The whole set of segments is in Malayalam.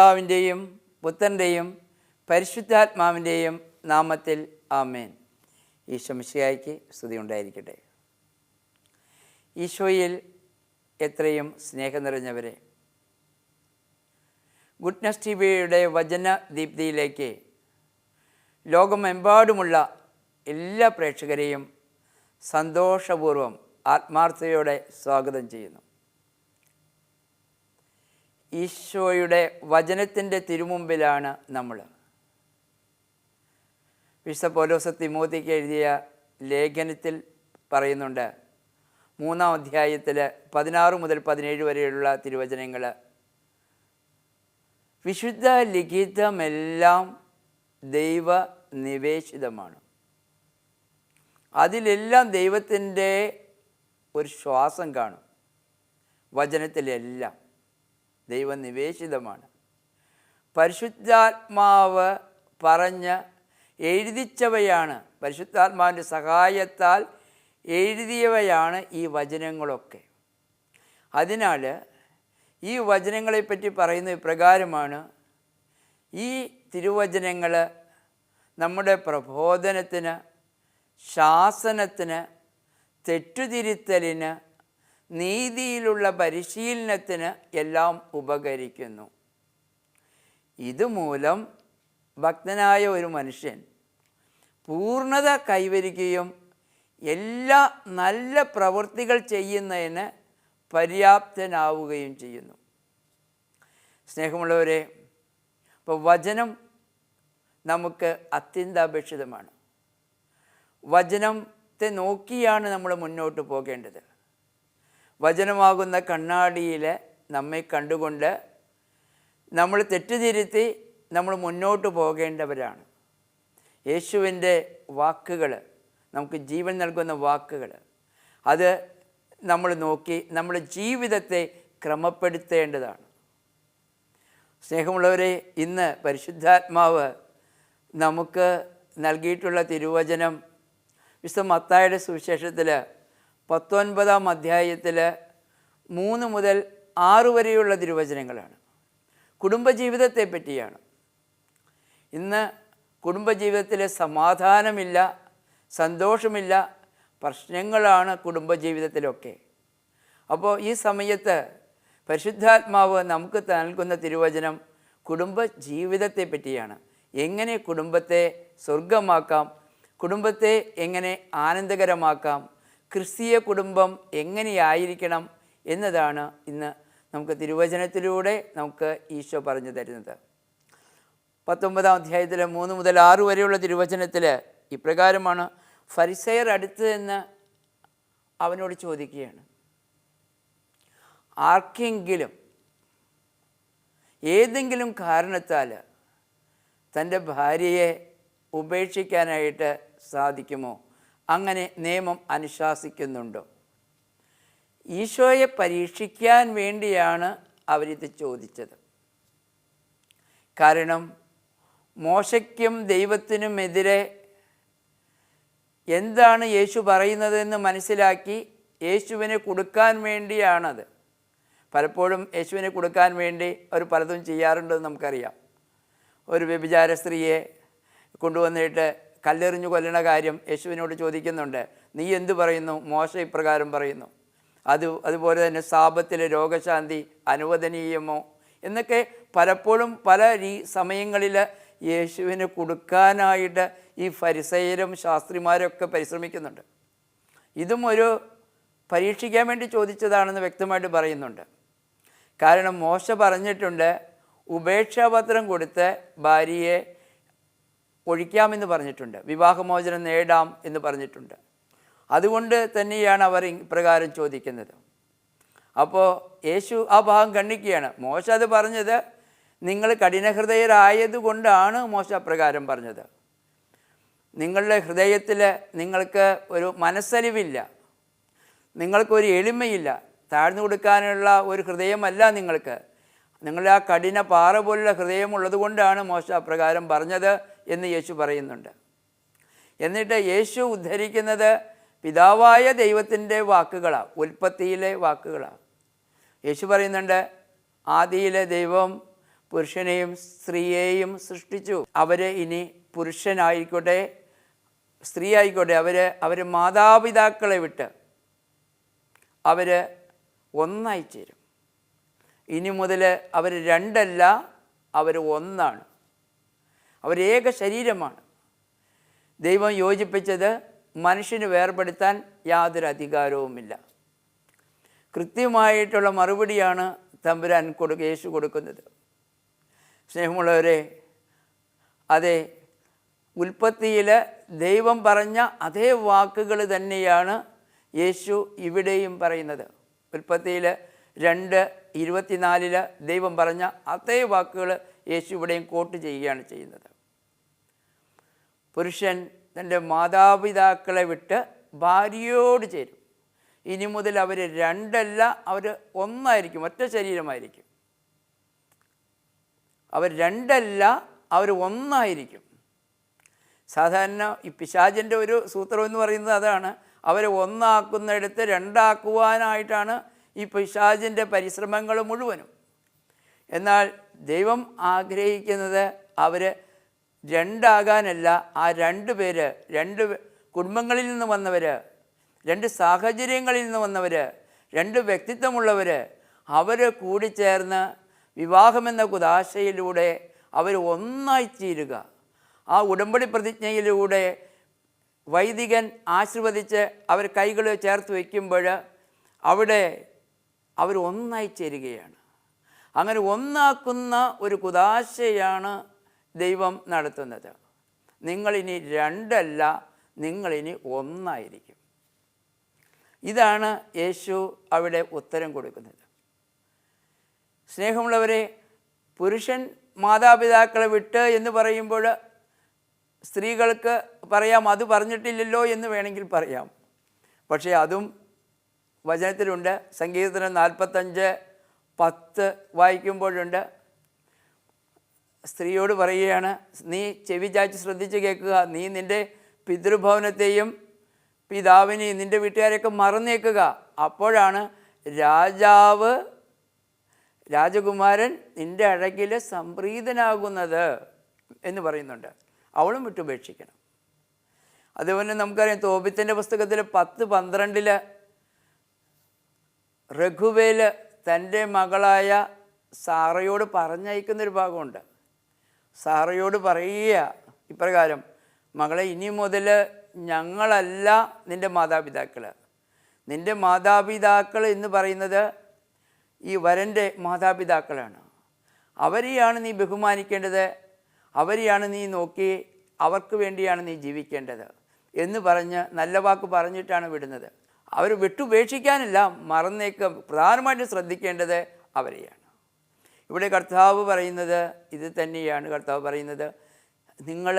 പിതാവിൻ്റെയും പുത്രൻ്റെയും പരിശുദ്ധാത്മാവിൻ്റെയും നാമത്തിൽ ആമേൻ. ഈശോ മിശിഹായ്ക്ക് സ്തുതി ഉണ്ടായിരിക്കട്ടെ. ഈശോയിൽ എത്രയും സ്നേഹം നിറഞ്ഞവരെ, ഗുഡ്നസ് ടി വിയുടെ വചന ദീപ്തിയിലേക്ക് ലോകമെമ്പാടുമുള്ള എല്ലാ പ്രേക്ഷകരെയും സന്തോഷപൂർവ്വം ആത്മാർത്ഥതയോടെ സ്വാഗതം ചെയ്യുന്നു. ഈശോയുടെ വചനത്തിൻ്റെ തിരുമുമ്പിലാണ് നമ്മൾ. വിശുദ്ധ പൗലോസ് തിമോത്തിക്ക് എഴുതിയ ലേഖനത്തിൽ പറയുന്നുണ്ട്, 3-ാം അധ്യായത്തിൽ 16 മുതൽ 17 വരെയുള്ള തിരുവചനങ്ങൾ, വിശുദ്ധ ലിഖിതമെല്ലാം ദൈവ നിവേശിതമാണ്. അതിലെല്ലാം ദൈവത്തിൻ്റെ ഒരു ശ്വാസം കാണും. വചനത്തിലെല്ലാം ദൈവനിവേശിതമാണ്. പരിശുദ്ധാത്മാവ് പറഞ്ഞ് എഴുതിച്ചവയാണ്, പരിശുദ്ധാത്മാവിൻ്റെ സഹായത്താൽ എഴുതിയവയാണ് ഈ വചനങ്ങളൊക്കെ. അതിനാൽ ഈ വചനങ്ങളെപ്പറ്റി പറയുന്ന ഇപ്രകാരമാണ്: ഈ തിരുവചനങ്ങൾ നമ്മുടെ പ്രബോധനത്തിന്, ശാസനത്തിന്, തെറ്റുതിരുത്തലിന്, നീതിയിലുള്ള പരിശീലനത്തിന് എല്ലാം ഉപകരിക്കുന്നു. ഇതുമൂലം ഭക്തനായ ഒരു മനുഷ്യൻ പൂർണ്ണത കൈവരിക്കുകയും എല്ലാ നല്ല പ്രവൃത്തികൾ ചെയ്യുന്നതിന് പര്യാപ്തനാവുകയും ചെയ്യുന്നു. സ്നേഹമുള്ളവരെ, ഇപ്പോൾ വചനം നമുക്ക് അത്യന്താപേക്ഷിതമാണ്. വചനത്തെ നോക്കിയാണ് നമ്മൾ മുന്നോട്ട് പോകേണ്ടത്. വചനമാകുന്ന കണ്ണാടിയിൽ നമ്മെ കണ്ടുകൊണ്ട് നമ്മൾ തെറ്റുതിരുത്തി നമ്മൾ മുന്നോട്ട് പോകേണ്ടവരാണ്. യേശുവിൻ്റെ വാക്കുകൾ, നമുക്ക് ജീവൻ നൽകുന്ന വാക്കുകൾ, അത് നമ്മൾ നോക്കി നമ്മുടെ ജീവിതത്തെ ക്രമപ്പെടുത്തേണ്ടതാണ്. സ്നേഹമുള്ളവരെ, ഇന്ന് പരിശുദ്ധാത്മാവ് നമുക്ക് നൽകിയിട്ടുള്ള തിരുവചനം വിശുദ്ധ മത്തായിയുടെ സുവിശേഷത്തിൽ 19-ാം അധ്യായത്തിൽ 3 മുതൽ 6 വരെയുള്ള തിരുവചനങ്ങളാണ്. കുടുംബജീവിതത്തെ പറ്റിയാണ്. ഇന്ന് കുടുംബജീവിതത്തിൽ സമാധാനമില്ല, സന്തോഷമില്ല, പ്രശ്നങ്ങളാണ് കുടുംബജീവിതത്തിലൊക്കെ. അപ്പോൾ ഈ സമയത്ത് പരിശുദ്ധാത്മാവ് നമുക്ക് നൽകുന്ന തിരുവചനം കുടുംബജീവിതത്തെ പറ്റിയാണ്. എങ്ങനെ കുടുംബത്തെ സ്വർഗമാക്കാം, കുടുംബത്തെ എങ്ങനെ ആനന്ദകരമാക്കാം, ക്രിസ്തീയ കുടുംബം എങ്ങനെയായിരിക്കണം എന്നതാണ് ഇന്ന് നമുക്ക് തിരുവചനത്തിലൂടെ നമുക്ക് ഈശോ പറഞ്ഞു തരുന്നത്. 19-ാം അധ്യായത്തിൽ 3 മുതൽ 6 വരെയുള്ള തിരുവചനത്തിൽ ഇപ്രകാരമാണ്: ഫരിസയർ അടുത്ത് നിന്ന് അവനോട് ചോദിക്കുകയാണ്, ആർക്കെങ്കിലും ഏതെങ്കിലും കാരണത്താൽ തൻ്റെ ഭാര്യയെ ഉപേക്ഷിക്കാനായിട്ട് സാധിക്കുമോ? അങ്ങനെ നിയമം അനുശാസിക്കുന്നുണ്ടോ? ഈശോയെ പരീക്ഷിക്കാൻ വേണ്ടിയാണ് അവരിത് ചോദിച്ചത്. കാരണം മോശയ്ക്കും ദൈവത്തിനുമെതിരെ എന്താണ് യേശു പറയുന്നതെന്ന് മനസ്സിലാക്കി യേശുവിനെ കൊടുക്കാൻ വേണ്ടിയാണത്. പലപ്പോഴും യേശുവിനെ കൊടുക്കാൻ വേണ്ടി അവർ പലതും ചെയ്യാറുണ്ടെന്ന് നമുക്കറിയാം. ഒരു വ്യഭിചാര സ്ത്രീയെ കൊണ്ടുവന്നിട്ട് കല്ലെറിഞ്ഞു കൊല്ലണ കാര്യം യേശുവിനോട് ചോദിക്കുന്നുണ്ട്. നീ എന്തു പറയുന്നു? മോശ ഇപ്രകാരം പറയുന്നു. അതുപോലെ തന്നെ സാപത്തിലെ രോഗശാന്തി അനുവദനീയമോ എന്നൊക്കെ പലപ്പോഴും പല സമയങ്ങളിൽ യേശുവിന് കൊടുക്കാനായിട്ട് ഈ ഫരിസയരും ശാസ്ത്രിമാരൊക്കെ പരിശ്രമിക്കുന്നുണ്ട്. ഇതും ഒരു പരീക്ഷിക്കാൻ വേണ്ടി ചോദിച്ചതാണെന്ന് വ്യക്തമായിട്ട് പറയുന്നുണ്ട്. കാരണം മോശ പറഞ്ഞിട്ടുണ്ട്, ഉപേക്ഷാപത്രം കൊടുത്ത് ഭാര്യയെ ഒഴിക്കാമെന്ന് പറഞ്ഞിട്ടുണ്ട്, വിവാഹമോചനം നേടാം എന്ന് പറഞ്ഞിട്ടുണ്ട്. അതുകൊണ്ട് തന്നെയാണ് അവർ ഇപ്രകാരം ചോദിക്കുന്നത്. അപ്പോൾ യേശു ആ ഭാഗം ഖണ്ഡിക്കുകയാണ്. മോശ അത് പറഞ്ഞത് നിങ്ങൾ കഠിനഹൃദയരായതുകൊണ്ടാണ് മോശ അപ്രകാരം പറഞ്ഞത്. നിങ്ങളുടെ ഹൃദയത്തിൽ നിങ്ങൾക്ക് ഒരു മനസ്സലിവില്ല, നിങ്ങൾക്കൊരു എളിമയില്ല, താഴ്ന്നു കൊടുക്കാനുള്ള ഒരു ഹൃദയമല്ല നിങ്ങൾക്ക്. നിങ്ങളുടെ ആ കഠിന പാറ പോലുള്ള ഹൃദയമുള്ളത് കൊണ്ടാണ് മോശ അപ്രകാരം പറഞ്ഞത് എന്ന് യേശു പറയുന്നുണ്ട്. എന്നിട്ട് യേശു ഉദ്ധരിക്കുന്നത് പിതാവായ ദൈവത്തിൻ്റെ വാക്കുകളാണ്, ഉൽപ്പത്തിയിലെ വാക്കുകളാണ്. യേശു പറയുന്നുണ്ട്, ആദിയിലെ ദൈവം പുരുഷനെയും സ്ത്രീയെയും സൃഷ്ടിച്ചു. അവർ ഇനി പുരുഷനായിക്കോട്ടെ സ്ത്രീ ആയിക്കോട്ടെ അവർ മാതാപിതാക്കളെ വിട്ട് അവർ ഒന്നായി ചേരും. ഇനി മുതൽ അവർ രണ്ടല്ല, അവർ ഒന്നാണ്. അവരേക ശരീരമാണ്. ദൈവം യോജിപ്പിച്ചത് മനുഷ്യന് വേർപെടുത്താൻ യാതൊരു അധികാരവുമില്ല. കൃത്യമായിട്ടുള്ള മറുപടിയാണ് തമ്പുരാൻ യേശു കൊടുക്കുന്നത്. സ്നേഹമുള്ളവരെ, അതെ, ഉൽപ്പത്തിയിൽ ദൈവം പറഞ്ഞ അതേ വാക്കുകൾ തന്നെയാണ് യേശു ഇവിടെയും പറയുന്നത്. ഉൽപ്പത്തിയിൽ 2:24 ദൈവം പറഞ്ഞ അതേ വാക്കുകൾ യേശു ഇവിടെയും കോട്ട് ചെയ്യുകയാണ് ചെയ്യുന്നത്. പുരുഷൻ തൻ്റെ മാതാപിതാക്കളെ വിട്ട് ഭാര്യയോട് ചേരും. ഇനി മുതൽ അവർ രണ്ടല്ല, അവർ ഒന്നായിരിക്കും, ഒറ്റ ശരീരമായിരിക്കും. അവർ രണ്ടല്ല, അവർ ഒന്നായിരിക്കും. സാധാരണ ഈ പിശാചിൻ്റെ ഒരു സൂത്രം എന്ന് പറയുന്നത് അതാണ്. അവരെ ഒന്നാക്കുന്നിടത്ത് രണ്ടാക്കുവാനായിട്ടാണ് ഈ പിശാചിൻ്റെ പരിശ്രമങ്ങൾ മുഴുവനും. എന്നാൽ ദൈവം ആഗ്രഹിക്കുന്നത് അവർ രണ്ടാകാനല്ല. ആ രണ്ട് പേര്, രണ്ട് കുടുംബങ്ങളിൽ നിന്ന് വന്നവർ, രണ്ട് സാഹചര്യങ്ങളിൽ നിന്ന് വന്നവർ, രണ്ട് വ്യക്തിത്വമുള്ളവർ, അവർ കൂടിച്ചേർന്ന് വിവാഹമെന്ന കുദാശയിലൂടെ അവർ ഒന്നായിത്തീരുക. ആ ഉടമ്പടി പ്രതിജ്ഞയിലൂടെ വൈദികൻ ആശീർവദിച്ച് അവർ കൈകൾ ചേർത്ത് വയ്ക്കുമ്പോൾ അവിടെ അവർ ഒന്നായി ചേരുകയാണ്. അങ്ങനെ ഒന്നാക്കുന്ന ഒരു കുദാശയാണ് ദൈവം നടത്തുന്നത്. നിങ്ങളിനി രണ്ടല്ല, നിങ്ങളിനി ഒന്നായിരിക്കും. ഇതാണ് യേശു അവിടെ ഉത്തരം കൊടുക്കുന്നത്. സ്നേഹമുള്ളവരെ, പുരുഷൻ മാതാപിതാക്കളെ വിട്ട് എന്ന് പറയുമ്പോൾ സ്ത്രീകൾക്ക് പറയാം അത് പറഞ്ഞിട്ടില്ലല്ലോ എന്ന് വേണമെങ്കിൽ പറയാം. പക്ഷേ അതും വചനത്തിലുണ്ട്. സങ്കീർത്തനം 45:10 വായിക്കുമ്പോഴുണ്ട്. സ്ത്രീയോട് പറയുകയാണ്, നീ ചെവി ചായ്ച്ച് ശ്രദ്ധിച്ച് കേൾക്കുക, നീ നിൻ്റെ പിതൃഭവനത്തെയും പിതാവിനെയും നിൻ്റെ വീട്ടുകാരെയൊക്കെ മറന്നേക്കുക. അപ്പോഴാണ് രാജകുമാരൻ നിൻ്റെ അഴകിൽ സംപ്രീതനാകുന്നത് എന്ന് പറയുന്നുണ്ട്. അവളും വിട്ടുപേക്ഷിക്കണം. അതുപോലെ നമുക്കറിയാം, തോബിത്തിൻ്റെ പുസ്തകത്തിൽ 10:12 രഘുവേൽ തൻ്റെ മകളായ സാറയോട് പറഞ്ഞയക്കുന്നൊരു ഭാഗമുണ്ട്. സാറയോട് പറയുക ഇപ്രകാരം, മകളെ, ഇനി മുതൽ ഞങ്ങളല്ല നിൻ്റെ മാതാപിതാക്കൾ. നിൻ്റെ മാതാപിതാക്കൾ എന്ന് പറയുന്നത് ഈ വരൻ്റെ മാതാപിതാക്കളാണ്. അവരെയാണ് നീ ബഹുമാനിക്കേണ്ടത്, അവരെയാണ് നീ നോക്കി, അവർക്ക് വേണ്ടിയാണ് നീ ജീവിക്കേണ്ടത് എന്ന് പറഞ്ഞ് നല്ല വാക്ക് പറഞ്ഞിട്ടാണ് വിടുന്നത്. അവർ വിട്ടുപേക്ഷിക്കാനല്ല, മറന്നേക്ക്. പ്രധാനമായിട്ടും ശ്രദ്ധിക്കേണ്ടത് അവരെയാണ്. ഇവിടെ കർത്താവ് പറയുന്നത് ഇത് തന്നെയാണ്. കർത്താവ് പറയുന്നത്, നിങ്ങൾ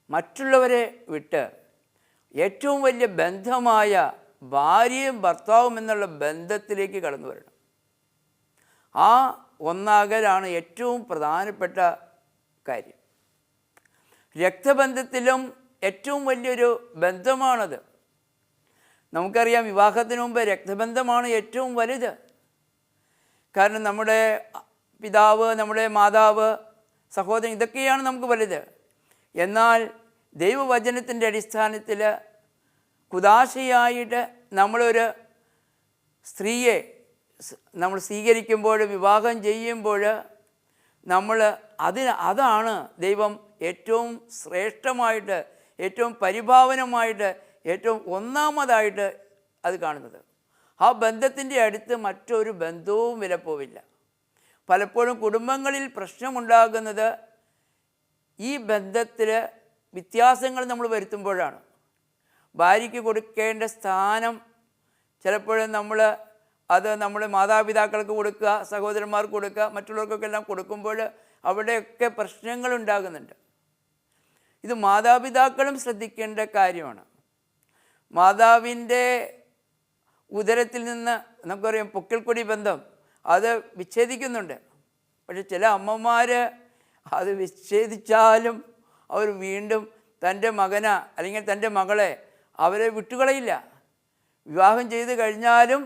മറ്റുള്ളവരെ വിട്ട് ഏറ്റവും വലിയ ബന്ധമായ ഭാര്യയും ഭർത്താവും എന്നുള്ള ബന്ധത്തിലേക്ക് കടന്നു വരണം. ആ ഒന്നാകലാണ് ഏറ്റവും പ്രധാനപ്പെട്ട കാര്യം. രക്തബന്ധത്തിലും ഏറ്റവും വലിയൊരു ബന്ധമാണത്. നമുക്കറിയാം, വിവാഹത്തിന് മുമ്പ് രക്തബന്ധമാണ് ഏറ്റവും വലുത്. കാരണം നമ്മുടെ പിതാവ്, നമ്മുടെ മാതാവ്, സഹോദരൻ, ഇതൊക്കെയാണ് നമുക്ക് വലുത്. എന്നാൽ ദൈവവചനത്തിൻ്റെ അടിസ്ഥാനത്തിൽ കുദാശയായിട്ട് നമ്മളൊരു സ്ത്രീയെ നമ്മൾ സ്വീകരിക്കുമ്പോൾ, വിവാഹം ചെയ്യുമ്പോൾ അതാണ് ദൈവം ഏറ്റവും ശ്രേഷ്ഠമായിട്ട്, ഏറ്റവും പരിഭാവനമായിട്ട്, ഏറ്റവും ഒന്നാമതായിട്ട് അത് കാണുന്നത്. ആ ബന്ധത്തിൻ്റെ അടുത്ത് മറ്റൊരു ബന്ധവും വിലപ്പോവില്ല. പലപ്പോഴും കുടുംബങ്ങളിൽ പ്രശ്നമുണ്ടാകുന്നത് ഈ ബന്ധത്തിൽ വ്യത്യാസങ്ങൾ നമ്മൾ വരുത്തുമ്പോഴാണ്. ഭാര്യയ്ക്ക് കൊടുക്കേണ്ട സ്ഥാനം ചിലപ്പോഴും നമ്മുടെ മാതാപിതാക്കൾക്ക് കൊടുക്കുക, സഹോദരന്മാർക്ക് കൊടുക്കുക, മറ്റുള്ളവർക്കൊക്കെ എല്ലാം കൊടുക്കുമ്പോൾ അവിടെയൊക്കെ പ്രശ്നങ്ങളുണ്ടാകുന്നുണ്ട്. ഇത് മാതാപിതാക്കളും ശ്രദ്ധിക്കേണ്ട കാര്യമാണ്. മാതാവിൻ്റെ ഉദരത്തിൽ നിന്ന് നമുക്കറിയാം പൊക്കിൾക്കൊടി ബന്ധം അത് വിച്ഛേദിക്കുന്നുണ്ട്. പക്ഷെ ചില അമ്മമാർ അത് വിച്ഛേദിച്ചാലും അവർ വീണ്ടും തൻ്റെ മകനെ അല്ലെങ്കിൽ തൻ്റെ മകളെ അവരെ വിട്ടുകളയില്ല. വിവാഹം ചെയ്ത് കഴിഞ്ഞാലും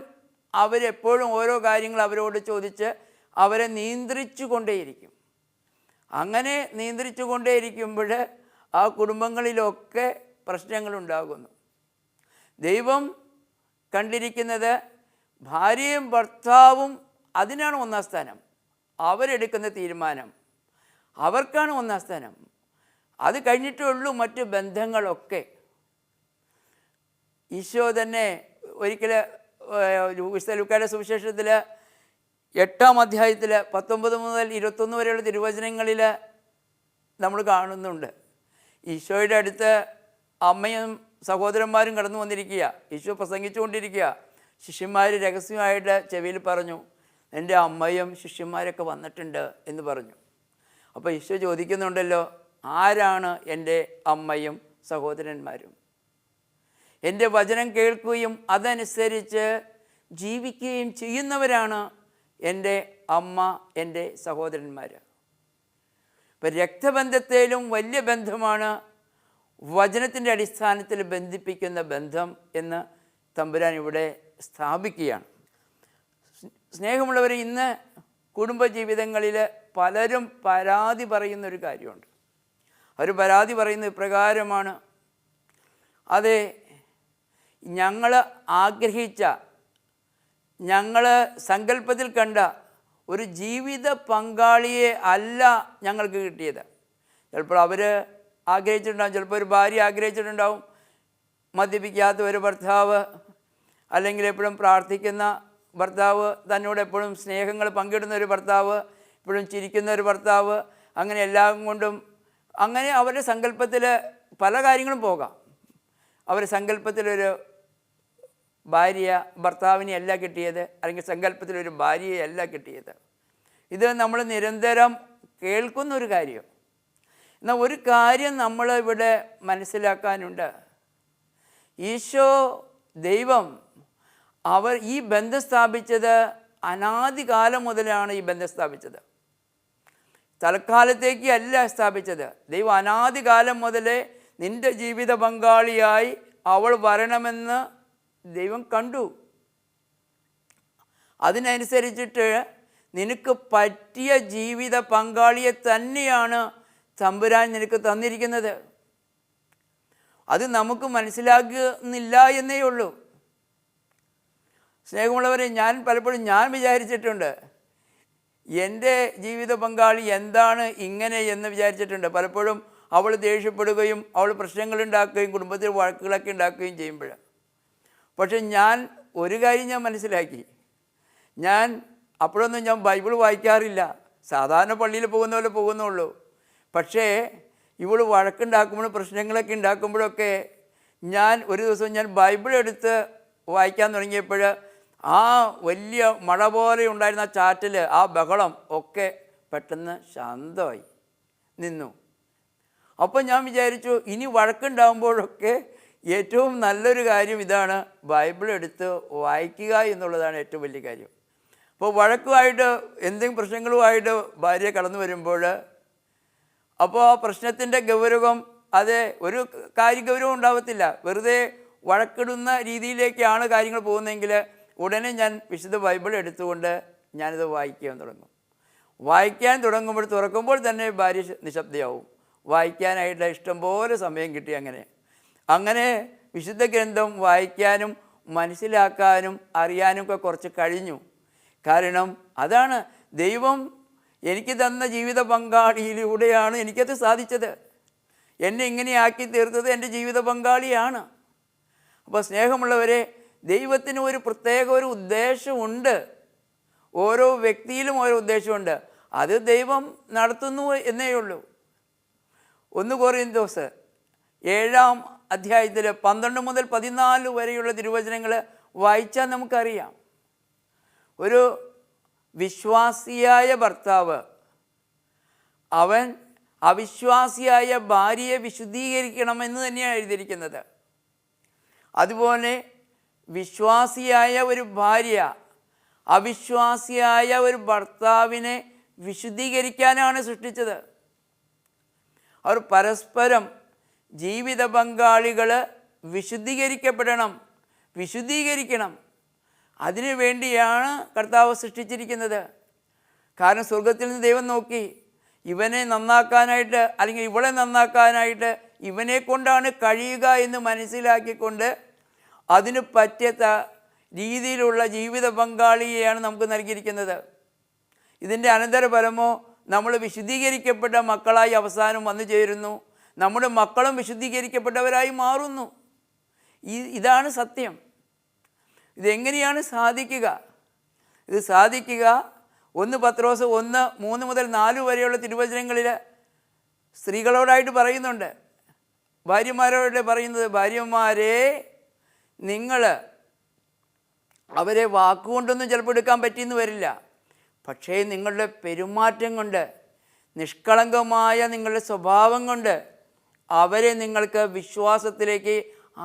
അവരെപ്പോഴും ഓരോ കാര്യങ്ങൾ അവരോട് ചോദിച്ച് അവരെ നിയന്ത്രിച്ചു കൊണ്ടേയിരിക്കും. അങ്ങനെ നിയന്ത്രിച്ചു കൊണ്ടേയിരിക്കുമ്പോൾ ആ കുടുംബങ്ങളിലൊക്കെ പ്രശ്നങ്ങളുണ്ടാകുന്നു. ദൈവം കണ്ടിരിക്കുന്നത് ഭാര്യയും ഭർത്താവും, അതിനാണ് ഒന്നാം സ്ഥാനം. അവരെടുക്കുന്ന തീരുമാനം, അവർക്കാണ് ഒന്നാം സ്ഥാനം. അത് കഴിഞ്ഞിട്ടേ ഉള്ളൂ മറ്റ് ബന്ധങ്ങളൊക്കെ. ഈശോ തന്നെ ഒരിക്കൽ വിശുദ്ധ ലൂക്കായുടെ സുവിശേഷത്തിൽ 8-ാം അധ്യായത്തിൽ 19 മുതൽ 21 വരെയുള്ള തിരുവചനങ്ങളിൽ നമ്മൾ കാണുന്നുണ്ട്. ഈശോയുടെ അടുത്ത് അമ്മയും സഹോദരന്മാരും കടന്നു വന്നിരിക്കുക. ഈശോ പ്രസംഗിച്ചുകൊണ്ടിരിക്കുക. ശിഷ്യന്മാർ രഹസ്യമായിട്ട് ചെവിയിൽ പറഞ്ഞു, എൻ്റെ അമ്മയും ശിഷ്യന്മാരൊക്കെ വന്നിട്ടുണ്ട് എന്ന് പറഞ്ഞു. അപ്പോൾ ഈശോ ചോദിക്കുന്നുണ്ടല്ലോ, ആരാണ് എൻ്റെ അമ്മയും സഹോദരന്മാരും? എൻ്റെ വചനം കേൾക്കുകയും അതനുസരിച്ച് ജീവിക്കുകയും ചെയ്യുന്നവരാണ് എൻ്റെ അമ്മ, എൻ്റെ സഹോദരന്മാർ. ഇപ്പം രക്തബന്ധത്തിലും വലിയ ബന്ധമാണ് വചനത്തിൻ്റെ അടിസ്ഥാനത്തിൽ ബന്ധിപ്പിക്കുന്ന ബന്ധം എന്ന് തമ്പുരാൻ ഇവിടെ സ്ഥാപിക്കുകയാണ്. സ്നേഹമുള്ളവർ, ഇന്ന് കുടുംബജീവിതങ്ങളിൽ പലരും പരാതി പറയുന്നൊരു കാര്യമുണ്ട്. അവർ പരാതി പറയുന്ന ഇപ്രകാരമാണ്: അതെ, ഞങ്ങൾ ആഗ്രഹിച്ച, ഞങ്ങൾ സങ്കല്പത്തിൽ കണ്ട ഒരു ജീവിത പങ്കാളിയെ അല്ല ഞങ്ങൾക്ക് കിട്ടിയത്. ചിലപ്പോൾ അവർ ആഗ്രഹിച്ചിട്ടുണ്ടാവും, ചിലപ്പോൾ ഒരു ഭാര്യ ആഗ്രഹിച്ചിട്ടുണ്ടാവും മദ്യപിക്കാത്ത ഒരു ഭർത്താവ്, അല്ലെങ്കിൽ എപ്പോഴും പ്രാർത്ഥിക്കുന്ന ഭർത്താവ്, തന്നോട് എപ്പോഴും സ്നേഹങ്ങൾ പങ്കിടുന്ന ഒരു ഭർത്താവ്, എപ്പോഴും ചിരിക്കുന്ന ഒരു ഭർത്താവ്. അങ്ങനെ എല്ലാം കൊണ്ടും അങ്ങനെ അവരുടെ സങ്കല്പത്തിൽ പല കാര്യങ്ങളും പോകാം. അവരുടെ സങ്കല്പത്തിലൊരു ഭാര്യ ഭർത്താവിനെയല്ല കിട്ടിയത്, അല്ലെങ്കിൽ സങ്കല്പത്തിലൊരു ഭാര്യയല്ല കിട്ടിയത്. ഇത് നമ്മൾ നിരന്തരം കേൾക്കുന്നൊരു കാര്യം. എന്നാൽ ഒരു കാര്യം നമ്മൾ ഇവിടെ മനസ്സിലാക്കാനുണ്ട്. ഈശോ ദൈവം ഈ ബന്ധം സ്ഥാപിച്ചത് അനാദികാലം മുതലാണ്. ഈ ബന്ധം സ്ഥാപിച്ചത് തൽക്കാലത്തേക്ക് അല്ല സ്ഥാപിച്ചത്. ദൈവം അനാദികാലം മുതലേ നിൻ്റെ ജീവിത പങ്കാളിയായി അവൾ വരണമെന്ന് ദൈവം കണ്ടു. അതിനനുസരിച്ചിട്ട് നിനക്ക് പറ്റിയ ജീവിത പങ്കാളിയെ തന്നെയാണ് തമ്പുരാൻ നിനക്ക് തന്നിരിക്കുന്നത്. അത് നമുക്ക് മനസ്സിലാക്കുന്നില്ല എന്നേ ഉള്ളൂ. സ്നേഹമുള്ളവരെ, ഞാൻ പലപ്പോഴും വിചാരിച്ചിട്ടുണ്ട്, എൻ്റെ ജീവിത പങ്കാളി എന്താണ് ഇങ്ങനെ എന്ന് വിചാരിച്ചിട്ടുണ്ട്. പലപ്പോഴും അവൾ ദേഷ്യപ്പെടുകയും അവൾ പ്രശ്നങ്ങളുണ്ടാക്കുകയും കുടുംബത്തിൽ വഴക്കുകളൊക്കെ ഉണ്ടാക്കുകയും ചെയ്യുമ്പോൾ. പക്ഷെ ഒരു കാര്യം ഞാൻ മനസ്സിലാക്കി. അപ്പോഴൊന്നും ഞാൻ ബൈബിൾ വായിക്കാറില്ല. സാധാരണ പള്ളിയിൽ പോകുന്ന പോലെ പോകുന്നുള്ളൂ. പക്ഷേ ഇവൾ വഴക്കുണ്ടാക്കുമ്പോഴും പ്രശ്നങ്ങളൊക്കെ ഉണ്ടാക്കുമ്പോഴൊക്കെ ഒരു ദിവസം ബൈബിൾ എടുത്ത് വായിക്കാൻ തുടങ്ങിയപ്പോൾ ആ വലിയ മഴ പോലെ ഉണ്ടായിരുന്ന ചാറ്റിൽ ആ ബഹളം ഒക്കെ പെട്ടെന്ന് ശാന്തമായി നിന്നു. അപ്പം ഞാൻ വിചാരിച്ചു, ഇനി വഴക്കുണ്ടാകുമ്പോഴൊക്കെ ഏറ്റവും നല്ലൊരു കാര്യം ഇതാണ്, ബൈബിൾ എടുത്ത് വായിക്കുക എന്നുള്ളതാണ് ഏറ്റവും വലിയ കാര്യം. അപ്പോൾ വഴക്കുമായിട്ട് എന്തെങ്കിലും പ്രശ്നങ്ങളുമായിട്ട് ഭാര്യ കടന്നു വരുമ്പോൾ, അപ്പോൾ ആ പ്രശ്നത്തിൻ്റെ ഗൗരവം ഒരു കാര്യഗൗരവം ഉണ്ടാവത്തില്ല. വെറുതെ വഴക്കിടുന്ന രീതിയിലേക്കാണ് കാര്യങ്ങൾ പോകുന്നതെങ്കിൽ ഉടനെ ഞാൻ വിശുദ്ധ ബൈബിൾ എടുത്തുകൊണ്ട് ഞാനിത് വായിക്കാൻ തുടങ്ങും. വായിക്കാൻ തുടങ്ങുമ്പോൾ തുറക്കുമ്പോൾ തന്നെ ഭാര്യ നിശബ്ദയാവും. വായിക്കാനായിട്ട് ഇഷ്ടംപോലെ സമയം കിട്ടി. അങ്ങനെ വിശുദ്ധ ഗ്രന്ഥം വായിക്കാനും മനസ്സിലാക്കാനും അറിയാനും ഒക്കെ കുറച്ച് കഴിഞ്ഞു. കാരണം അതാണ്, ദൈവം എനിക്ക് തന്ന ജീവിത പങ്കാളിയിലൂടെയാണ് എനിക്കത് സാധിച്ചത്. എന്നെ ഇങ്ങനെയാക്കി തീർത്തത് എൻ്റെ ജീവിത പങ്കാളിയാണ്. അപ്പോൾ സ്നേഹമുള്ളവരെ, ദൈവത്തിന് ഒരു പ്രത്യേക ഒരു ഉദ്ദേശമുണ്ട്. ഓരോ വ്യക്തിയിലും ഓരോ ഉദ്ദേശമുണ്ട്. അത് ദൈവം നടത്തുന്നു എന്നേ ഉള്ളൂ. 1 കൊറിന്തോസ് 7-ാം അധ്യായത്തിൽ 12 മുതൽ 14 വരെയുള്ള തിരുവചനങ്ങൾ വായിച്ചാൽ നമുക്കറിയാം. ഒരു വിശ്വാസിയായ ഭർത്താവ് അവൻ അവിശ്വാസിയായ ഭാര്യയെ വിശുദ്ധീകരിക്കണമെന്ന് തന്നെയാണ് എഴുതിയിരിക്കുന്നത്. അതുപോലെ വിശ്വാസിയായ ഒരു ഭാര്യ അവിശ്വാസിയായ ഒരു ഭർത്താവിനെ വിശുദ്ധീകരിക്കാനാണ് സൃഷ്ടിച്ചത്. അവർ പരസ്പരം ജീവിത പങ്കാളികൾ വിശുദ്ധീകരിക്കണം. അതിനു വേണ്ടിയാണ് കർത്താവ് സൃഷ്ടിച്ചിരിക്കുന്നത്. കാരണം സ്വർഗത്തിൽ നിന്ന് ദൈവം നോക്കി, ഇവനെ നന്നാക്കാനായിട്ട് അല്ലെങ്കിൽ ഇവളെ നന്നാക്കാനായിട്ട് ഇവനെ കൊണ്ടാണ് കഴിയുക എന്ന് മനസ്സിലാക്കിക്കൊണ്ട് അതിന് പറ്റിയ രീതിയിലുള്ള ജീവിത പങ്കാളിയെയാണ് നമുക്ക് നൽകിയിരിക്കുന്നത്. ഇതിൻ്റെ അനന്തരഫലമോ നമ്മൾ വിശുദ്ധീകരിക്കപ്പെട്ട മക്കളായി അവസാനം വന്നു ചേരുന്നു. നമ്മുടെ മക്കളും വിശുദ്ധീകരിക്കപ്പെട്ടവരായി മാറുന്നു. ഇതാണ് സത്യം. ഇതെങ്ങനെയാണ് സാധിക്കുക? ഇത് സാധിക്കുക 1 പത്രോസ് 1:3-4 വരെയുള്ള തിരുവചനങ്ങളിൽ സ്ത്രീകളോടായിട്ട് പറയുന്നുണ്ട്. ഭാര്യമാരോട് പറയുന്നത്, ഭാര്യമാരെ നിങ്ങൾ അവരെ വാക്കുകൊണ്ടൊന്നും ചിലപ്പോൾ എടുക്കാൻ പറ്റിയെന്ന് വരില്ല. പക്ഷേ നിങ്ങളുടെ പെരുമാറ്റം കൊണ്ട്, നിഷ്കളങ്കമായ നിങ്ങളുടെ സ്വഭാവം കൊണ്ട് അവരെ നിങ്ങൾക്ക് വിശ്വാസത്തിലേക്ക്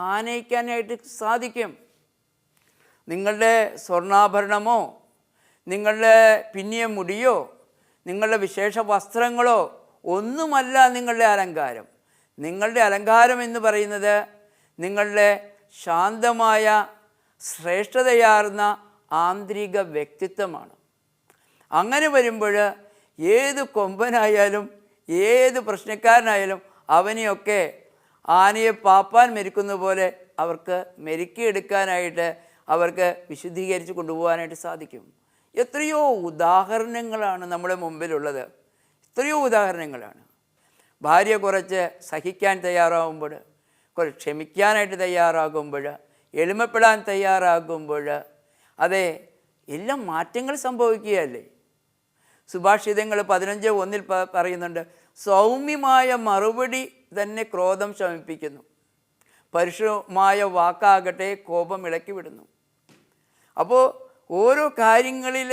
ആനയിക്കാനായിട്ട് സാധിക്കും. നിങ്ങളുടെ സ്വർണ്ണാഭരണമോ നിങ്ങളുടെ പിന്നിയ മുടിയോ നിങ്ങളുടെ വിശേഷ വസ്ത്രങ്ങളോ ഒന്നുമല്ല നിങ്ങളുടെ അലങ്കാരം. നിങ്ങളുടെ അലങ്കാരം എന്ന് പറയുന്നത് നിങ്ങളുടെ ശാന്തമായ ശ്രേഷ്ഠതയാർന്ന ആന്തരിക വ്യക്തിത്വമാണ്. അങ്ങനെ വരുമ്പോൾ ഏത് കൊമ്പനായാലും ഏത് പ്രശ്നക്കാരനായാലും അവനെയൊക്കെ ആനയെ പാപ്പാൻ മെരുക്കുന്ന പോലെ അവർക്ക് മെരുക്കിയെടുക്കാനായിട്ട് അവർക്ക് വിശുദ്ധീകരിച്ച് കൊണ്ടുപോകാനായിട്ട് സാധിക്കും. എത്രയോ ഉദാഹരണങ്ങളാണ് നമ്മുടെ മുമ്പിലുള്ളത്. എത്രയോ ഉദാഹരണങ്ങളാണ്. ഭാര്യ കുറച്ച് സഹിക്കാൻ തയ്യാറാകുമ്പോൾ, കുറച്ച് ക്ഷമിക്കാനായിട്ട് തയ്യാറാകുമ്പോൾ, എളിമപ്പെടാൻ തയ്യാറാകുമ്പോൾ, അതെ, എല്ലാം മാറ്റങ്ങൾ സംഭവിക്കുകയല്ലേ. സുഭാഷിതങ്ങൾ 15:1 പറയുന്നുണ്ട്, സൗമ്യമായ മറുപടി തന്നെ ക്രോധം ശമിപ്പിക്കുന്നു, പരുഷമായ വാക്കാകട്ടെ കോപം ഇളക്കി വിടുന്നു. അപ്പോൾ ഓരോ കാര്യങ്ങളിൽ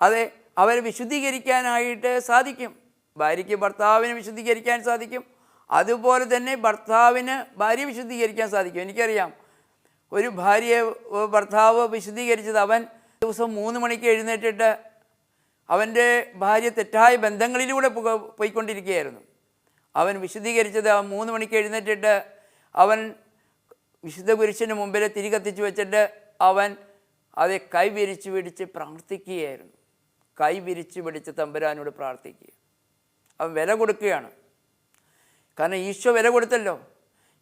അതെ അവരെ വിശുദ്ധീകരിക്കാനായിട്ട് സാധിക്കും. ഭാര്യയ്ക്ക് ഭർത്താവിനെ വിശുദ്ധീകരിക്കാൻ സാധിക്കും. അതുപോലെ തന്നെ ഭർത്താവിന് ഭാര്യയെ വിശുദ്ധീകരിക്കാൻ സാധിക്കും. എനിക്കറിയാം, ഒരു ഭാര്യയെ ഭർത്താവ് വിശുദ്ധീകരിച്ചത്, അവൻ ദിവസം 3 മണിക്ക് എഴുന്നേറ്റിട്ട് അവൻ്റെ ഭാര്യ തെറ്റായ ബന്ധങ്ങളിലൂടെ പോയിക്കൊണ്ടിരിക്കുകയായിരുന്നു. അവൻ വിശുദ്ധീകരിച്ചത് 3 മണിക്ക് എഴുന്നേറ്റിട്ട് അവൻ വിശുദ്ധ കുരിശിന് മുമ്പിൽ തിരി കത്തിച്ച് വെച്ചിട്ട് അവൻ അത് കൈ വിരിച്ച് പിടിച്ച് പ്രാർത്ഥിക്കുകയായിരുന്നു. കൈ വിരിച്ച് പിടിച്ച് തമ്പുരാനോട് പ്രാർത്ഥിക്കുക. അവൻ വില കൊടുക്കുകയാണ്. കാരണം ഈശോ വില കൊടുത്തല്ലോ.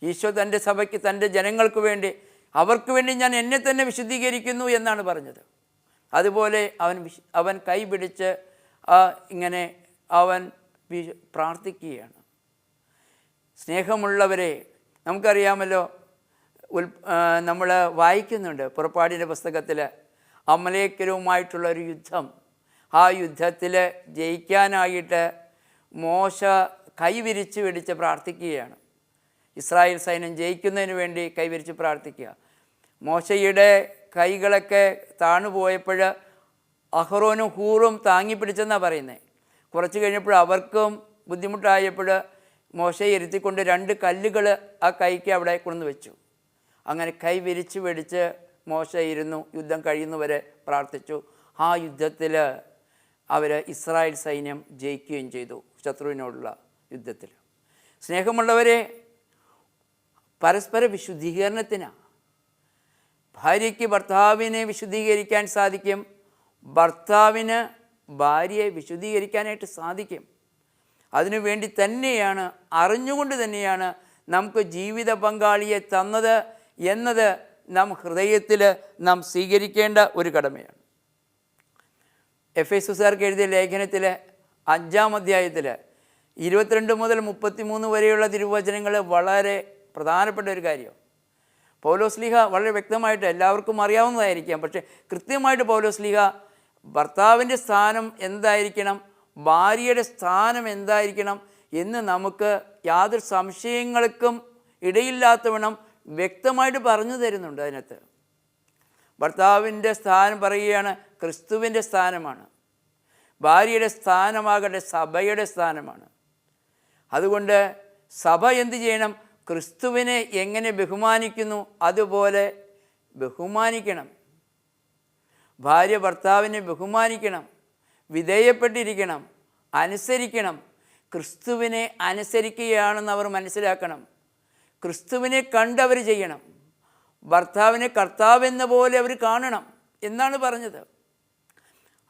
ഈശോ തൻ്റെ സഭയ്ക്ക്, തൻ്റെ ജനങ്ങൾക്ക് വേണ്ടി, അവർക്ക് വേണ്ടി ഞാൻ എന്നെ തന്നെ വിശുദ്ധീകരിക്കുന്നു എന്നാണ് പറഞ്ഞത്. അതുപോലെ അവൻ കൈ പിടിച്ച് ഇങ്ങനെ അവൻ പ്രാർത്ഥിക്കുകയാണ്. സ്നേഹമുള്ളവരെ, നമുക്കറിയാമല്ലോ, നമ്മൾ വായിക്കുന്നുണ്ട് പുറപ്പാടിൻ്റെ പുസ്തകത്തിൽ അമലേക്കരുമായിട്ടുള്ളൊരു യുദ്ധം. ആ യുദ്ധത്തിൽ ജയിക്കാനായിട്ട് മോശ കൈവിരിച്ച് പിടിച്ച് പ്രാർത്ഥിക്കുകയാണ്. ഇസ്രായേൽ സൈന്യം ജയിക്കുന്നതിന് വേണ്ടി കൈവിരിച്ച് പ്രാർത്ഥിക്കുക. മോശയുടെ കൈകളൊക്കെ താണുപോയപ്പോൾ അഹ്റോനും ഹൂറും താങ്ങിപ്പിടിച്ചെന്നാണ് പറയുന്നത്. കുറച്ച് കഴിഞ്ഞപ്പോൾ അവർക്കും ബുദ്ധിമുട്ടായപ്പോൾ മോശയെ ഇരുത്തിക്കൊണ്ട് 2 കല്ലുകൾ ആ കൈക്ക് അവിടെ കൊണ്ടു വെച്ചു. അങ്ങനെ കൈ വിരിച്ച് പിടിച്ച് മോശ ഇരുന്നു. യുദ്ധം കഴിയുന്നവരെ പ്രാർത്ഥിച്ചു. ആ യുദ്ധത്തിൽ ഇസ്രായേൽ സൈന്യം ജയിക്കുകയും ചെയ്തു, ശത്രുവിനോടുള്ള യുദ്ധത്തിൽ. സ്നേഹമുള്ളവരെ, പരസ്പര വിശുദ്ധീകരണത്തിനാണ്. ഭാര്യയ്ക്ക് ഭർത്താവിനെ വിശുദ്ധീകരിക്കാൻ സാധിക്കും, ഭർത്താവിന് ഭാര്യയെ വിശുദ്ധീകരിക്കാനായിട്ട് സാധിക്കും. അതിനുവേണ്ടി തന്നെയാണ്, അറിഞ്ഞുകൊണ്ട് തന്നെയാണ് നമുക്ക് ജീവിത പങ്കാളിയെ തന്നത് എന്നത് നാം ഹൃദയത്തിൽ നാം സ്വീകരിക്കേണ്ട ഒരു കടമയാണ്. എഫേസുകാർക്ക് എഴുതിയ ലേഖനത്തിൽ 5-ാം അധ്യായത്തിൽ 22 മുതൽ 33 വരെയുള്ള തിരുവചനങ്ങൾ വളരെ പ്രധാനപ്പെട്ട ഒരു കാര്യം. പൗലോസ്ലീഹ വളരെ വ്യക്തമായിട്ട്, എല്ലാവർക്കും അറിയാവുന്നതായിരിക്കാം, പക്ഷേ കൃത്യമായിട്ട് പൗലോസ്ലീഹ ഭർത്താവിൻ്റെ സ്ഥാനം എന്തായിരിക്കണം, ഭാര്യയുടെ സ്ഥാനം എന്തായിരിക്കണം എന്ന് നമുക്ക് യാതൊരു സംശയങ്ങൾക്കും ഇടയില്ലാത്തവണ്ണം വ്യക്തമായിട്ട് പറഞ്ഞു തരുന്നുണ്ട്. അതിനകത്ത് ഭർത്താവിൻ്റെ സ്ഥാനം പറയുകയാണ് ക്രിസ്തുവിൻ്റെ സ്ഥാനമാണ്. ഭാര്യയുടെ സ്ഥാനമാകട്ടെ സഭയുടെ സ്ഥാനമാണ്. അതുകൊണ്ട് സഭ എന്ത് ചെയ്യണം? ക്രിസ്തുവിനെ എങ്ങനെ ബഹുമാനിക്കുന്നു അതുപോലെ ബഹുമാനിക്കണം. ഭാര്യ ഭർത്താവിനെ ബഹുമാനിക്കണം, വിധേയപ്പെട്ടിരിക്കണം, അനുസരിക്കണം. ക്രിസ്തുവിനെ അനുസരിക്കുകയാണെന്ന് അവർ മനസ്സിലാക്കണം. ക്രിസ്തുവിനെ കണ്ടവർ ചെയ്യണം. ഭർത്താവിനെ കർത്താവെന്ന പോലെ അവർ കാണണം എന്നാണ് പറഞ്ഞത്.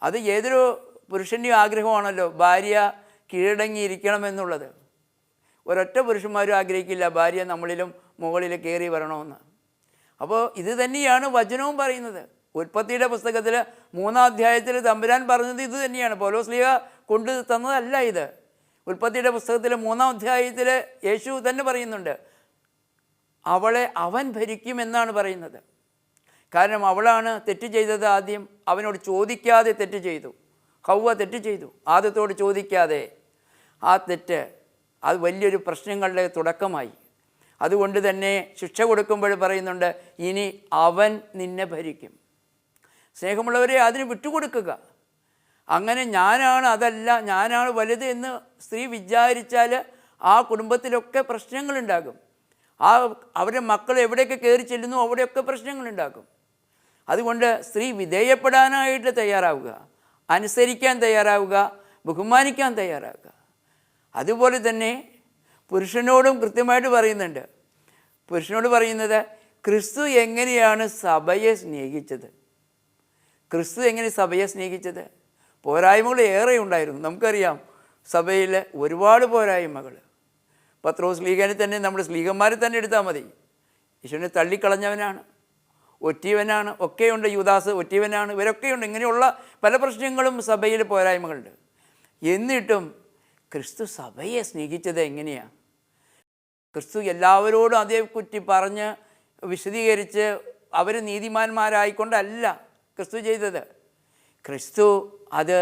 അത് ഏതൊരു പുരുഷൻ്റെയും ആഗ്രഹമാണല്ലോ. ഭാര്യ കീഴടങ്ങിയിരിക്കണമെന്നുള്ളത്. ഒരൊറ്റ പുരുഷന്മാരും ആഗ്രഹിക്കില്ല ഭാര്യ നമ്മളിലും മുകളിൽ കയറി വരണമെന്ന്. അപ്പോൾ ഇത് തന്നെയാണ് വചനവും പറയുന്നത്. ഉൽപ്പത്തിയുടെ പുസ്തകത്തിൽ 3-ാം അധ്യായത്തിൽ തമ്പുരാൻ പറഞ്ഞത് ഇത് തന്നെയാണ്. പൗലോസ്ലീഹ കൊണ്ടു തന്നതല്ല ഇത്. ഉൽപ്പത്തിയുടെ പുസ്തകത്തിൽ 3-ാം അധ്യായത്തിൽ യേശു തന്നെ പറയുന്നുണ്ട്, അവളെ അവൻ ഭരിക്കുമെന്നാണ് പറയുന്നത്. കാരണം അവളാണ് തെറ്റ് ചെയ്തത്. ആദ്യം അവനോട് ചോദിക്കാതെ തെറ്റ് ചെയ്തു. ഹൗവ തെറ്റ് ചെയ്തു, ആദത്തോട് ചോദിക്കാതെ. ആ തെറ്റ് അത് വലിയൊരു പ്രശ്നങ്ങളുടെ തുടക്കമായി. അതുകൊണ്ട് തന്നെ ശിക്ഷ കൊടുക്കുമ്പോൾ പറയുന്നുണ്ട്, ഇനി അവൻ നിന്നെ ഭരിക്കും. സ്നേഹമുള്ളവരെ, അതിന് വിട്ടുകൊടുക്കുക. അങ്ങനെ ഞാനാണ്, അതല്ല ഞാനാണ് വലുത് എന്ന് സ്ത്രീ വിചാരിച്ചാൽ ആ കുടുംബത്തിലൊക്കെ പ്രശ്നങ്ങളുണ്ടാകും. അവരുടെ മക്കൾ എവിടെയൊക്കെ കയറി ചെല്ലുന്നു അവിടെയൊക്കെ പ്രശ്നങ്ങളുണ്ടാകും. അതുകൊണ്ട് സ്ത്രീ വിധേയപ്പെടാനായിട്ട് തയ്യാറാവുക, അനുസരിക്കാൻ തയ്യാറാവുക, ബഹുമാനിക്കാൻ തയ്യാറാവുക. അതുപോലെ തന്നെ പുരുഷനോടും കൃത്യമായിട്ട് പറയുന്നുണ്ട്. പുരുഷനോട് പറയുന്നത്, ക്രിസ്തു എങ്ങനെയാണ് സഭയെ സ്നേഹിച്ചത്. ക്രിസ്തു എങ്ങനെ സഭയെ സ്നേഹിച്ചത്? പോരായ്മകൾ ഏറെ ഉണ്ടായിരുന്നു. നമുക്കറിയാം സഭയിൽ ഒരുപാട് പോരായ്മകൾ. പത്രോസ് സ്ലീഹനെ തന്നെ, നമ്മുടെ സ്ലീഹന്മാരെ തന്നെ എടുത്താൽ മതി. യേശുവിനെ തള്ളിക്കളഞ്ഞവനാണ്, ഒറ്റീവനാണ്, ഒക്കെയുണ്ട്. യൂദാസ് ഒറ്റീവനാണ്, ഇവരൊക്കെയുണ്ട്. ഇങ്ങനെയുള്ള പല പ്രശ്നങ്ങളും സഭയിൽ പോരായ്മകളുണ്ട്. എന്നിട്ടും ക്രിസ്തു സഭയെ സ്നേഹിച്ചത് എങ്ങനെയാണ്? ക്രിസ്തു എല്ലാവരോടും അതേക്കുറ്റി പറഞ്ഞ് വിശദീകരിച്ച് അവർ നീതിമാന്മാരായിക്കൊണ്ടല്ല ക്രിസ്തു ചെയ്തത്. ക്രിസ്തു അത്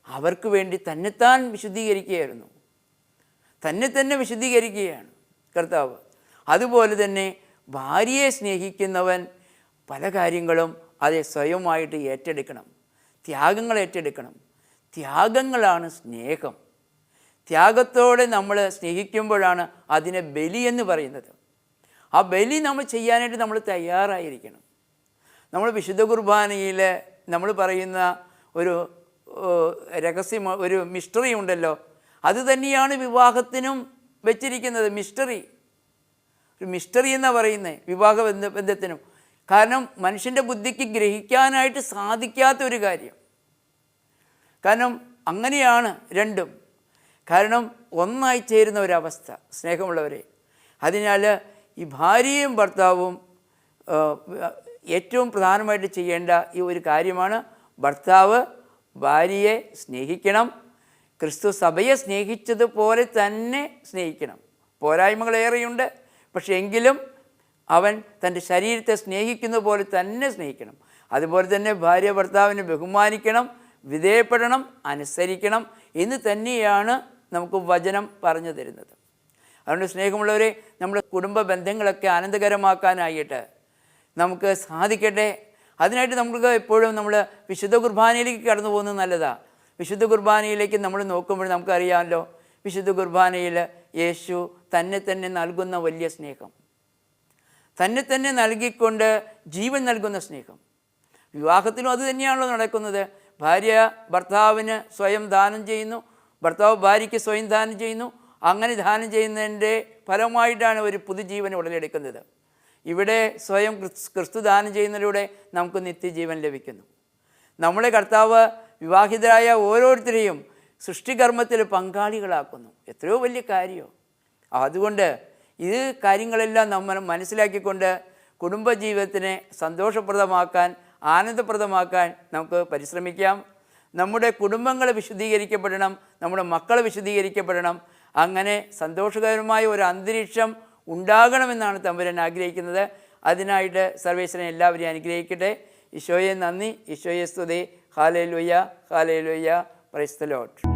അവർക്ക് വേണ്ടി തന്നെത്താൻ വിശുദ്ധീകരിക്കുകയായിരുന്നു. തന്നെ വിശുദ്ധീകരിക്കുകയാണ് കർത്താവ്. അതുപോലെ തന്നെ ഭാര്യയെ സ്നേഹിക്കുന്നവൻ പല കാര്യങ്ങളും അത് സ്വയമായിട്ട് ഏറ്റെടുക്കണം, ത്യാഗങ്ങൾ ഏറ്റെടുക്കണം. ത്യാഗങ്ങളാണ് സ്നേഹം. ത്യാഗത്തോടെ നമ്മൾ സ്നേഹിക്കുമ്പോഴാണ് അതിനെ ബലി എന്ന് പറയുന്നത്. ആ ബലി നമ്മൾ ചെയ്യാനായിട്ട് നമ്മൾ തയ്യാറായിരിക്കണം. നമ്മൾ വിശുദ്ധ കുർബാനയിൽ നമ്മൾ പറയുന്ന ഒരു രഹസ്യം, ഒരു മിസ്റ്ററി ഉണ്ടല്ലോ, അത് തന്നെയാണ് വിവാഹത്തിനും വെച്ചിരിക്കുന്നത്. ഒരു മിസ്റ്ററി എന്നാണ് പറയുന്നത് വിവാഹ ബന്ധത്തിനും. കാരണം മനുഷ്യൻ്റെ ബുദ്ധിക്ക് ഗ്രഹിക്കാനായിട്ട് സാധിക്കാത്ത ഒരു കാര്യം. കാരണം അങ്ങനെയാണ് രണ്ടും. കാരണം ഒന്നായി ചേരുന്ന ഒരവസ്ഥ, സ്നേഹമുള്ളവരെ. അതിനാൽ ഈ ഭാര്യയും ഭർത്താവും ഏറ്റവും പ്രധാനമായിട്ട് ചെയ്യേണ്ട ഈ ഒരു കാര്യമാണ്, ഭർത്താവ് ഭാര്യയെ സ്നേഹിക്കണം. ക്രിസ്തു സഭയെ സ്നേഹിച്ചതുപോലെ തന്നെ സ്നേഹിക്കണം. പോരായ്മകളേറെയുണ്ട്, പക്ഷേ എങ്കിലും അവൻ തൻ്റെ ശരീരത്തെ സ്നേഹിക്കുന്ന പോലെ തന്നെ സ്നേഹിക്കണം. അതുപോലെ തന്നെ ഭാര്യ ഭർത്താവിനെ ബഹുമാനിക്കണം, വിധേയപ്പെടണം, അനുസരിക്കണം എന്ന് തന്നെയാണ് നമുക്ക് വചനം പറഞ്ഞു തരുന്നത്. അതുകൊണ്ട് സ്നേഹമുള്ളവരെ, നമ്മുടെ കുടുംബ ബന്ധങ്ങളൊക്കെ ആനന്ദകരമാക്കാനായിട്ട് നമുക്ക് സാധിക്കട്ടെ. അതിനായിട്ട് നമുക്ക് എപ്പോഴും നമ്മൾ വിശുദ്ധ കുർബാനയിലേക്ക് കടന്നു പോകുന്നത് നല്ലതാണ്. വിശുദ്ധ കുർബാനയിലേക്ക് നമ്മൾ നോക്കുമ്പോൾ നമുക്കറിയാമല്ലോ, വിശുദ്ധ കുർബാനയിൽ യേശു തന്നെ നൽകുന്ന വലിയ സ്നേഹം, തന്നെ നൽകിക്കൊണ്ട് ജീവൻ നൽകുന്ന സ്നേഹം. വിവാഹത്തിലും അത് തന്നെയാണല്ലോ നടക്കുന്നത്. ഭാര്യ ഭർത്താവിന് സ്വയം ദാനം ചെയ്യുന്നു, ഭർത്താവ് ഭാര്യയ്ക്ക് സ്വയം ദാനം ചെയ്യുന്നു. അങ്ങനെ ദാനം ചെയ്യുന്നതിൻ്റെ ഫലമായിട്ടാണ് ഒരു പുതുജീവൻ ഉടലെടുക്കുന്നത്. ഇവിടെ സ്വയം ക്രിസ്തു ദാനം ചെയ്യുന്നതിലൂടെ നമുക്ക് നിത്യജീവൻ ലഭിക്കുന്നു. നമ്മളെ കർത്താവ് വിവാഹിതരായ ഓരോരുത്തരെയും സൃഷ്ടികർമ്മത്തിൽ പങ്കാളികളാക്കുന്നു. എത്രയോ വലിയ കാര്യമോ. അതുകൊണ്ട് ഇത് കാര്യങ്ങളെല്ലാം നമ്മൾ മനസ്സിലാക്കിക്കൊണ്ട് കുടുംബജീവിതത്തിനെ സന്തോഷപ്രദമാക്കാൻ, ആനന്ദപ്രദമാക്കാൻ നമുക്ക് പരിശ്രമിക്കാം. നമ്മുടെ കുടുംബങ്ങൾ വിശുദ്ധീകരിക്കപ്പെടണം, നമ്മുടെ മക്കൾ വിശുദ്ധീകരിക്കപ്പെടണം. അങ്ങനെ സന്തോഷകരമായ ഒരു അന്തരീക്ഷം ഉണ്ടാകണമെന്നാണ് തമ്പുരാൻ ആഗ്രഹിക്കുന്നത്. അതിനായിട്ട് സർവേശ്വരൻ എല്ലാവരെയും അനുഗ്രഹിക്കട്ടെ. ഈശോയെ നന്ദി, ഈശോയെ സ്തുതി. Hallelujah, hallelujah. Praise the Lord.